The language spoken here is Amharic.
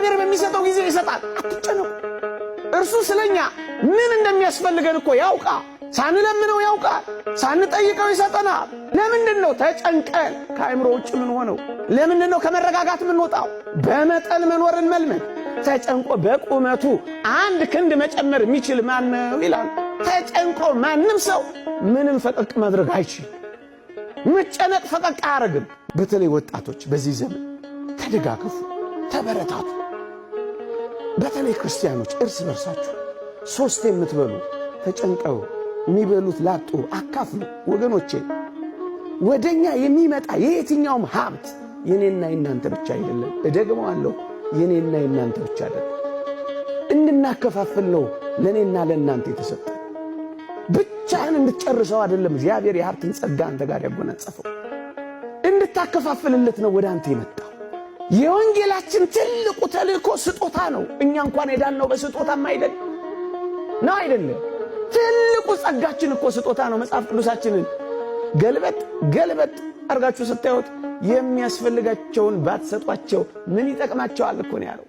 እግዚአብሔር በሚሰጠው ጊዜ ይሰጣል። አትጨነቁ። እርሱ ስለኛ ምን እንደሚያስፈልገን እኮ ያውቃል። ሳንለምነው ያውቃል። ሳንጠይቀው ይሰጠናል። ለምንድነው ተጨንቀን ከአእምሮ ውጭ ምን ሆነው? ለምንድነው ከመረጋጋት ምን ወጣው? በመጠን መኖርን መልመድ። ተጨንቆ በቁመቱ አንድ ክንድ መጨመር የሚችል ማን ነው ይላል። ተጨንቆ ማንም ሰው ምንም ፈቀቅ ማድረግ አይችልም። መጨነቅ ፈቀቅ አያረግም። በተለይ ወጣቶች በዚህ ዘመን ተደጋገፉ፣ ተበረታቱ። በተለይ ክርስቲያኖች እርስ በርሳችሁ ሶስት የምትበሉ ተጨንቀው የሚበሉት ላጡ አካፍሉ። ወገኖቼ ወደኛ የሚመጣ የየትኛውም ሀብት የኔና የናንተ ብቻ አይደለም። እደግመዋለሁ፣ የኔና የናንተ ብቻ አይደለም። እንድናከፋፍል ነው ለኔና ለናንተ የተሰጠ። ብቻህን እንድትጨርሰው አይደለም እግዚአብሔር የሀብትን ጸጋ አንተ ጋር ያጎናጸፈው። እንድታከፋፍልለት ነው ወደ አንተ የመጣው። የወንጌላችን ትልቁ ተልእኮ ስጦታ ነው። እኛ እንኳን የዳነው በስጦታም አይደለም። ትልቁ ጸጋችን እኮ ስጦታ ነው። መጽሐፍ ቅዱሳችንን ገልበጥ አርጋችሁ ስታዩት የሚያስፈልጋቸውን ባትሰጧቸው ምን ይጠቅማቸዋል እኮ ነው ያለው።